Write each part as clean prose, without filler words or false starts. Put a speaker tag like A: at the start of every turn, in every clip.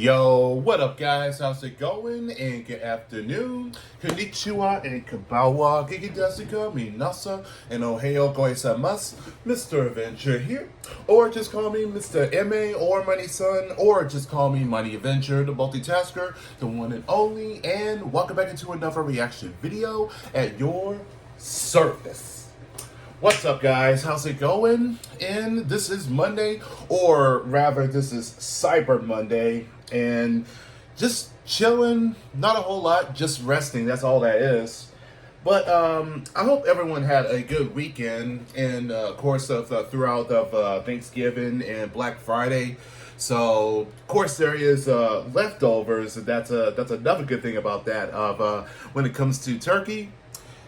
A: Yo, what up guys? How's it going? And good afternoon. Konnichiwa and konbanwa. Gigidasuka, minasa, and ohayo goizaimasu. Mr. Adventure here. Or just call me Mr. MA or Money Son, or just call me Money Adventure, the multitasker, the one and only, and welcome back into another reaction video at your service. What's up guys, how's it going? And this is Monday, or rather this is Cyber Monday, and just chilling, not a whole lot, just resting, that's all that is. But I hope everyone had a good weekend and course of throughout of Thanksgiving and Black Friday. So of course there is leftovers, that's another good thing about that of when it comes to turkey,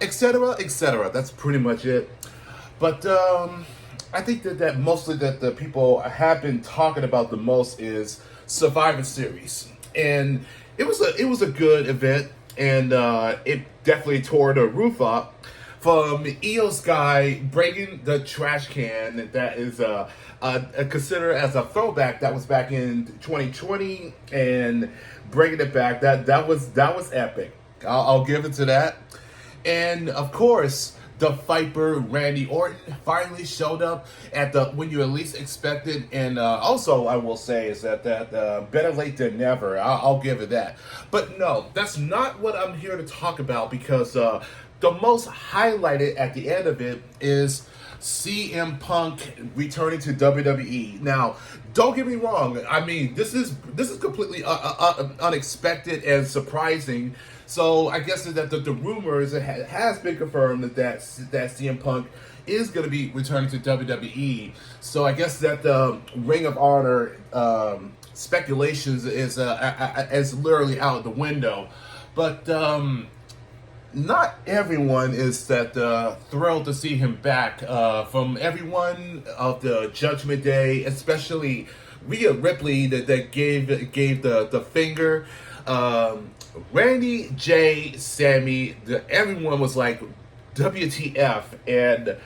A: etc., etc. That's pretty much it. But I think that mostly that the people have been talking about the most is Survivor Series, and it was a good event, and it definitely tore the roof up from Io Sky breaking the trash can that is considered as a throwback that was back in 2020, and breaking it back that was epic. I'll give it to that, and of course, the Viper Randy Orton finally showed up at the when you at least expected, and also I will say is that better late than never. I'll give it that. But no, that's not what I'm here to talk about, because the most highlighted at the end of it is CM Punk returning to WWE. Now, don't get me wrong. I mean, this is completely unexpected and surprising. So I guess that the rumors has been confirmed that CM Punk is going to be returning to WWE. So I guess that the Ring of Honor speculations is literally out the window. But not everyone is that thrilled to see him back. From everyone of the Judgment Day, especially Rhea Ripley that gave the finger. Randy, Jay, Sammy, everyone was like, WTF, and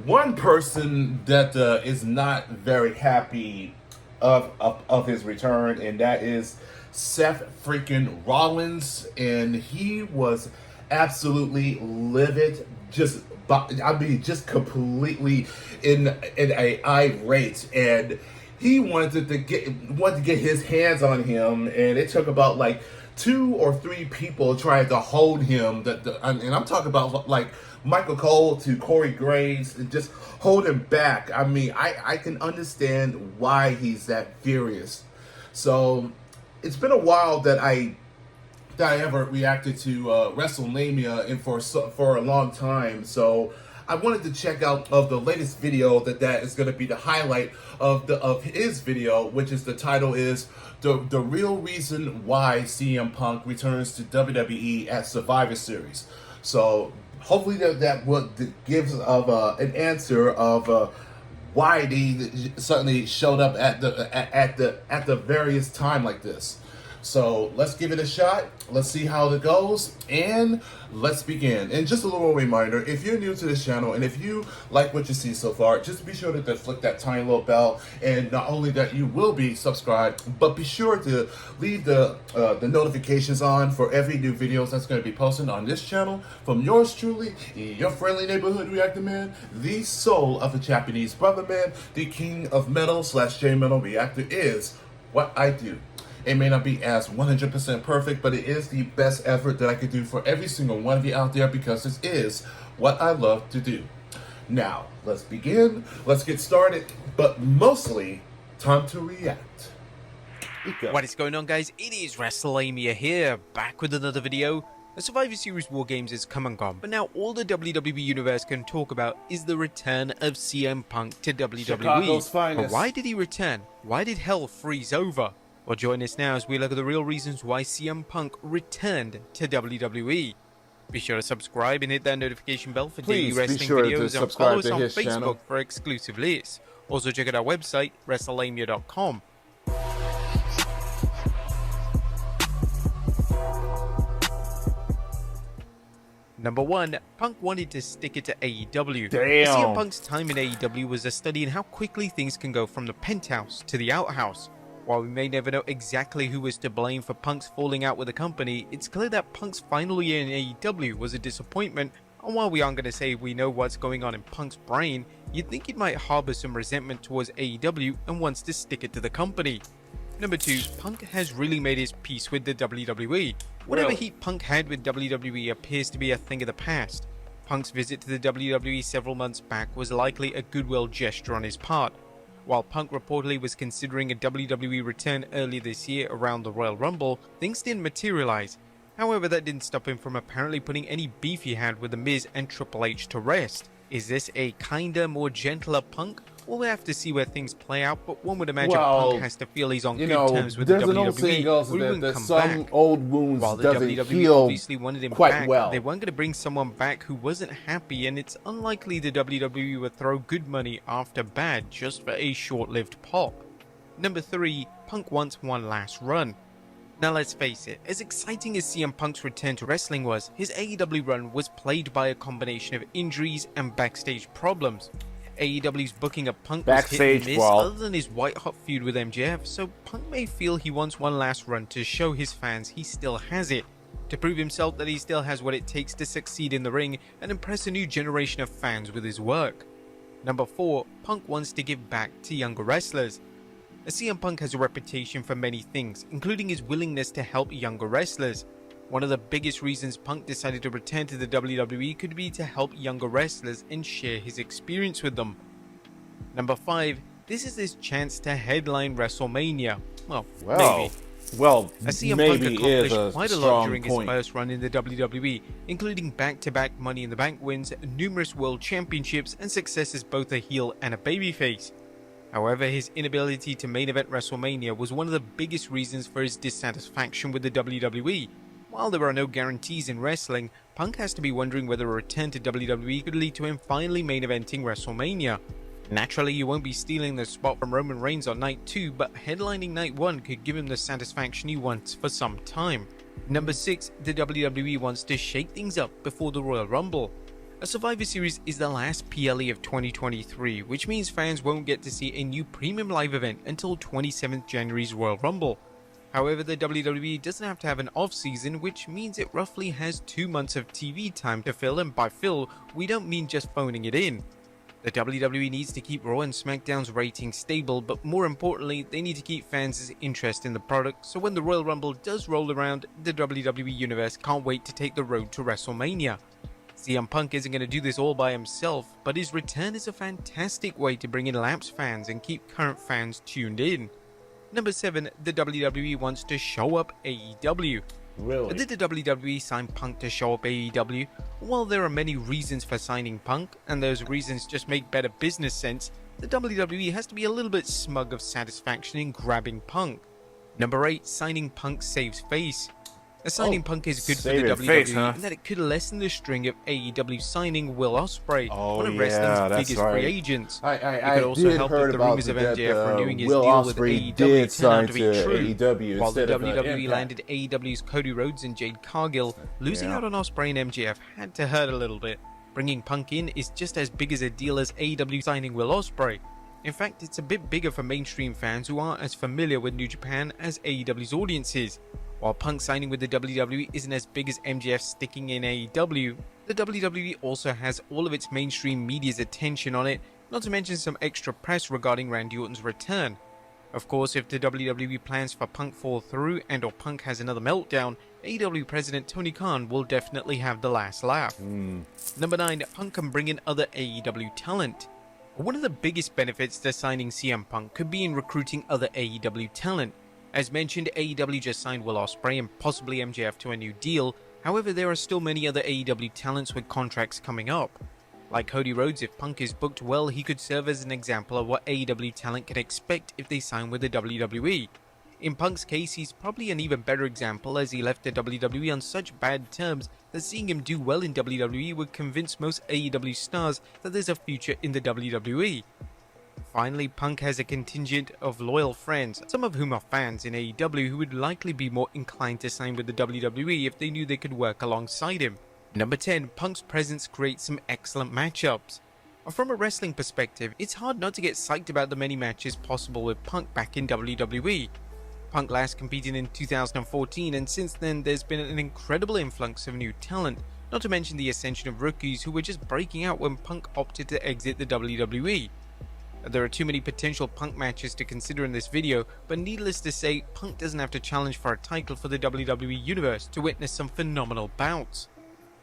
A: one person that is not very happy of his return, and that is Seth freaking Rollins, and he was absolutely livid, just completely in a irate, and he wanted to get his hands on him, and it took about like 2 or 3 people trying to hold him. And I'm talking about like Michael Cole to Corey Graves, and just hold him back. I mean, I can understand why he's that furious. So it's been a while that I ever reacted to Wrestlelamia, and for a long time. So I wanted to check out of the latest video that is going to be the highlight of his video, which is the title is the real reason why CM Punk returns to WWE at Survivor Series. So hopefully that will gives of an answer of why they suddenly showed up at the various time like this. So let's give it a shot. Let's see how it goes, and let's begin. And just a little reminder, if you're new to this channel and if you like what you see so far, just be sure to flick that tiny little bell, and not only that you will be subscribed, but be sure to leave the notifications on for every new videos that's going to be posted on this channel from yours truly, your friendly neighborhood reactor man, the soul of the Japanese brother man, the king of metal / J Metal Reactor is what I do. It may not be as 100% perfect, but it is the best effort that I could do for every single one of you out there, because this is what I love to do. Now, let's begin. Let's get started, but mostly time to react.
B: What is going on, guys? It is Wrestlelamia here, back with another video. The Survivor Series War Games has come and gone, but now all the WWE Universe can talk about is the return of CM Punk to WWE.
A: Chicago's finest.
B: But why did he return? Why did hell freeze over? Well, join us now as we look at the real reasons why CM Punk returned to WWE. Be sure to subscribe and hit that notification bell for daily wrestling videos, and follow us on Facebook
A: channel
B: for exclusive lists. Also check out our website, Wrestlelamia.com. Number 1, Punk wanted to stick it to AEW.
A: Damn.
B: CM Punk's time in AEW was a study in how quickly things can go from the penthouse to the outhouse. While we may never know exactly who was to blame for Punk's falling out with the company, it's clear that Punk's final year in AEW was a disappointment, and while we aren't going to say we know what's going on in Punk's brain, you'd think he might harbor some resentment towards AEW and wants to stick it to the company. Number 2, Punk has really made his peace with the WWE. Whatever heat Punk had with WWE appears to be a thing of the past. Punk's visit to the WWE several months back was likely a goodwill gesture on his part. While Punk reportedly was considering a WWE return earlier this year around the Royal Rumble, things didn't materialize. However, that didn't stop him from apparently putting any beef he had with The Miz and Triple H to rest. Is this a kinder, more gentler Punk? We'll have to see where things play out, but one would imagine Punk has to feel he's on good terms with the WWE.
C: There's an old saying goes that some old wounds
B: While the
C: doesn't
B: WWE
C: heal
B: obviously wanted him
C: quite
B: back,
C: well.
B: they weren't going to bring someone back who wasn't happy, and it's unlikely the WWE would throw good money after bad just for a short-lived pop. Number 3, Punk wants one last run. Now let's face it, as exciting as CM Punk's return to wrestling was, his AEW run was plagued by a combination of injuries and backstage problems. AEW's booking of Punk was hit and miss other than his white-hot feud with MJF, so Punk may feel he wants one last run to show his fans he still has it, to prove himself that he still has what it takes to succeed in the ring and impress a new generation of fans with his work. Number 4, Punk wants to give back to younger wrestlers. CM Punk has a reputation for many things, including his willingness to help younger wrestlers. One of the biggest reasons Punk decided to return to the WWE could be to help younger wrestlers and share his experience with them. Number 5, this is his chance to headline WrestleMania. Well, maybe.
C: Well,
B: As CM
C: maybe
B: Punk accomplished
C: is a
B: quite a lot
C: strong
B: during
C: point.
B: his first run in the WWE, including back-to-back Money in the Bank wins, numerous world championships, and success as both a heel and a babyface. However, his inability to main event WrestleMania was one of the biggest reasons for his dissatisfaction with the WWE. While there are no guarantees in wrestling, Punk has to be wondering whether a return to WWE could lead to him finally main eventing WrestleMania. Naturally, you won't be stealing the spot from Roman Reigns on night 2, but headlining night 1 could give him the satisfaction he wants for some time. Number 6, the WWE wants to shake things up before the Royal Rumble. A Survivor Series is the last PLE of 2023, which means fans won't get to see a new premium live event until 27th January's Royal Rumble. However, the WWE doesn't have to have an off-season, which means it roughly has 2 months of TV time to fill, and by fill, we don't mean just phoning it in. The WWE needs to keep Raw and SmackDown's ratings stable, but more importantly, they need to keep fans' interest in the product, so when the Royal Rumble does roll around, the WWE Universe can't wait to take the road to WrestleMania. CM Punk isn't going to do this all by himself, but his return is a fantastic way to bring in lapsed fans and keep current fans tuned in. Number 7, the WWE wants to show up AEW.
C: Really?
B: Did the WWE sign Punk to show up AEW? While there are many reasons for signing Punk, and those reasons just make better business sense, the WWE has to be a little bit smug of satisfaction in grabbing Punk. Number 8, signing Punk saves face. A signing Punk is good for the WWE in that it could lessen the string of AEW signing Will Ospreay, one of wrestling's biggest free agents.
C: I
B: it could also
C: did
B: help
C: heard
B: that the
C: about
B: rumors of
C: that
B: MJF renewing his
C: Will
B: deal with
C: Ospreay
B: AEW
C: did
B: turned out
C: sign
B: to be
C: to
B: true,
C: AEW
B: while the
C: instead of
B: WWE
C: Impact.
B: landed AEW's Cody Rhodes and Jade Cargill. Losing out on Ospreay and MJF had to hurt a little bit. Bringing Punk in is just as big as a deal as AEW signing Will Ospreay. In fact, it's a bit bigger for mainstream fans who aren't as familiar with New Japan as AEW's audience is. While Punk signing with the WWE isn't as big as MJF sticking in AEW, the WWE also has all of its mainstream media's attention on it, not to mention some extra press regarding Randy Orton's return. Of course, if the WWE plans for Punk fall through and or Punk has another meltdown, AEW President Tony Khan will definitely have the last laugh. Number 9, Punk can bring in other AEW talent. One of the biggest benefits to signing CM Punk could be in recruiting other AEW talent. As mentioned, AEW just signed Will Ospreay and possibly MJF to a new deal. However, there are still many other AEW talents with contracts coming up. Like Cody Rhodes, if Punk is booked well, he could serve as an example of what AEW talent can expect if they sign with the WWE. In Punk's case, he's probably an even better example as he left the WWE on such bad terms that seeing him do well in WWE would convince most AEW stars that there's a future in the WWE. Finally, Punk has a contingent of loyal friends, some of whom are fans in AEW who would likely be more inclined to sign with the WWE if they knew they could work alongside him. Number 10, Punk's presence creates some excellent matchups. From a wrestling perspective, it's hard not to get psyched about the many matches possible with Punk back in WWE. Punk last competed in 2014, and since then there's been an incredible influx of new talent, not to mention the ascension of rookies who were just breaking out when Punk opted to exit the WWE. There are too many potential Punk matches to consider in this video, but needless to say, Punk doesn't have to challenge for a title for the WWE Universe to witness some phenomenal bouts.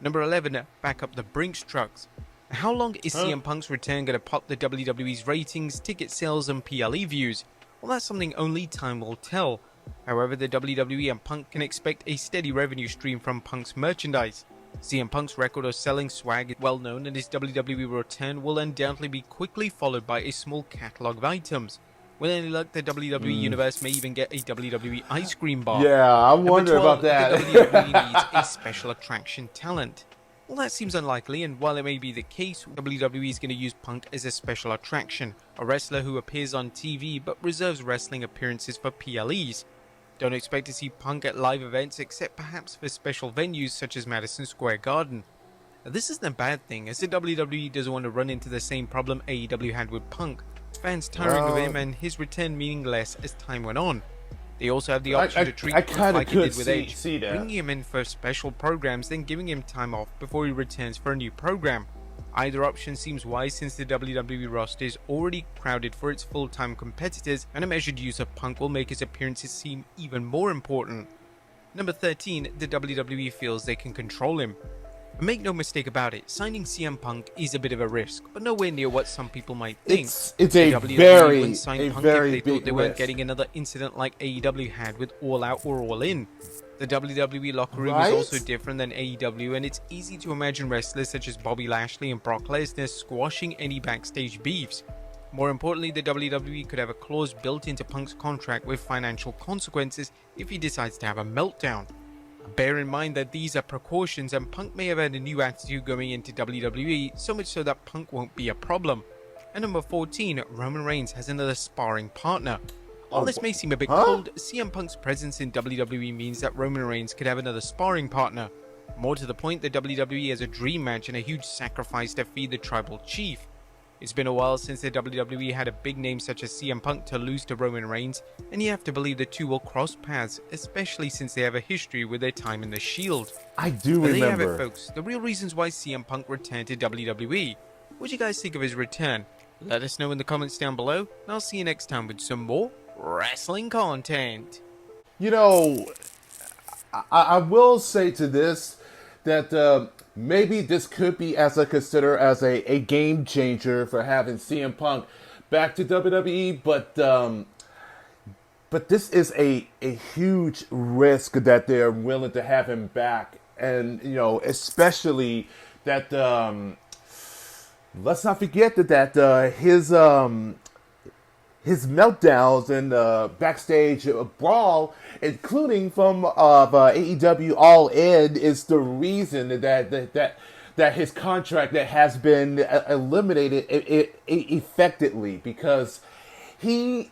B: Number 11, back up the Brinks trucks. How long is CM Punk's return going to pop the WWE's ratings, ticket sales and PLE views? Well, that's something only time will tell. However, the WWE and Punk can expect a steady revenue stream from Punk's merchandise. CM Punk's record of selling swag is well known, and his WWE return will undoubtedly be quickly followed by a small catalogue of items. With any luck, the WWE Universe may even get a WWE ice cream bar.
C: Yeah, I wonder about that.
B: The WWE needs a special attraction talent. Well, that seems unlikely, and while it may be the case, WWE is going to use Punk as a special attraction, a wrestler who appears on TV but reserves wrestling appearances for PLEs. Don't expect to see Punk at live events except perhaps for special venues such as Madison Square Garden. Now, this isn't a bad thing, as the WWE doesn't want to run into the same problem AEW had with Punk, fans tiring of him and his return meaning less as time went on. They also have the option to treat Punk like he did with Edge, bringing him in for special programs, then giving him time off before he returns for a new program. Either option seems wise since the WWE roster is already crowded for its full-time competitors, and a measured use of Punk will make his appearances seem even more important. Number 13, the WWE feels they can control him. And make no mistake about it, signing CM Punk is a bit of a risk, but nowhere near what some people might think.
C: It's a very big
B: they thought they weren't getting another incident like AEW had with All Out or All In. The WWE locker room is also different than AEW, and it's easy to imagine wrestlers such as Bobby Lashley and Brock Lesnar squashing any backstage beefs. More importantly, the WWE could have a clause built into Punk's contract with financial consequences if he decides to have a meltdown. Bear in mind that these are precautions, and Punk may have had a new attitude going into WWE, so much so that Punk won't be a problem. And number 14, Roman Reigns has another sparring partner. While this may seem a bit cold, CM Punk's presence in WWE means that Roman Reigns could have another sparring partner. More to the point, the WWE has a dream match and a huge sacrifice to feed the tribal chief. It's been a while since the WWE had a big name such as CM Punk to lose to Roman Reigns, and you have to believe the two will cross paths, especially since they have a history with their time in the Shield.
C: I do
B: but
C: remember.
B: There you have it, folks. The real reasons why CM Punk returned to WWE. What do you guys think of his return? Let us know in the comments down below, and I'll see you next time with some more wrestling content.
C: You know, I will say to this that maybe this could be considered as a game changer for having CM Punk back to WWE, but this is a huge risk that they're willing to have him back, and you know, especially that let's not forget that his meltdowns and backstage brawl, including from AEW All In, is the reason that his contract that has been eliminated effectively, because he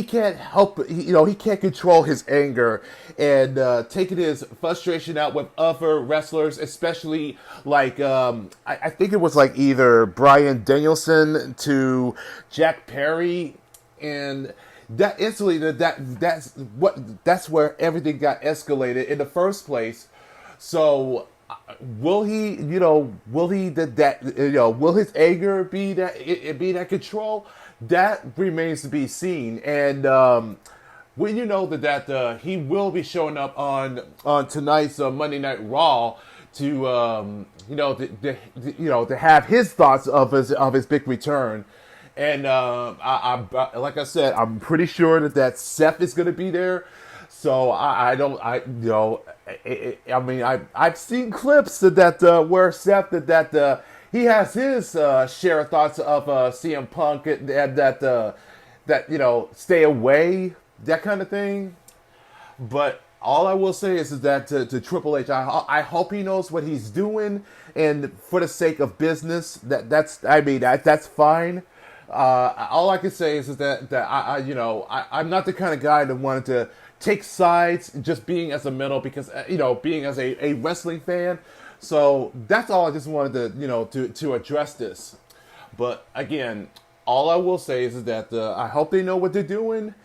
C: can't help it. He can't control his anger and taking his frustration out with other wrestlers, especially like I think it was like either Bryan Danielson to Jack Perry, and that instantly that's where everything got escalated in the first place. So will his anger be that control? That remains to be seen, and when you know that he will be showing up on tonight's Monday Night Raw to to have his thoughts of his big return, and I like I said, I'm pretty sure that Seth is going to be there. So I've seen clips that where Seth that he has his share of thoughts of CM Punk and that stay away, that kind of thing. But all I will say is that to Triple H, I hope he knows what he's doing, and for the sake of business, that's fine. All I can say is that I'm not the kind of guy that wanted to take sides just being as a middle, because being as a wrestling fan. So that's all I just wanted to, to address this. But again, all I will say is that I hope they know what they're doing,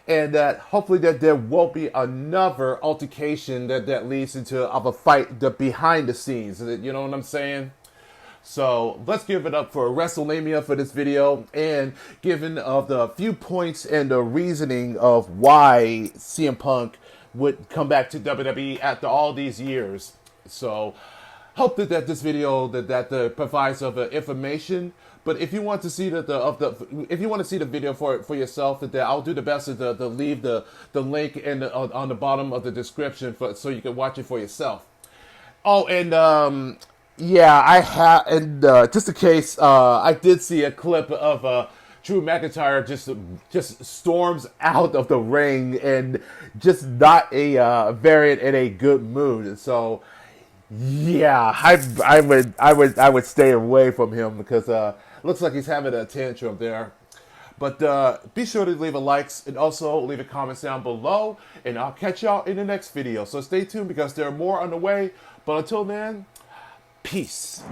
C: and that hopefully that there won't be another altercation that leads into of a fight behind the scenes. You know what I'm saying? So let's give it up for Wrestlelamia for this video, and given of the few points and the reasoning of why CM Punk would come back to WWE after all these years. So hope that this video that provides of information. But if you want to see if you want to see the video for yourself, that I'll do the best to leave the link on the bottom of the description so you can watch it for yourself. Oh, and yeah, I have, and just in case, I did see a clip of Drew McIntyre just storms out of the ring and just not very in a good mood. And so, yeah, I would stay away from him because looks like he's having a tantrum there. But be sure to leave a like and also leave a comment down below, and I'll catch y'all in the next video. So stay tuned because there are more on the way. But until then, peace.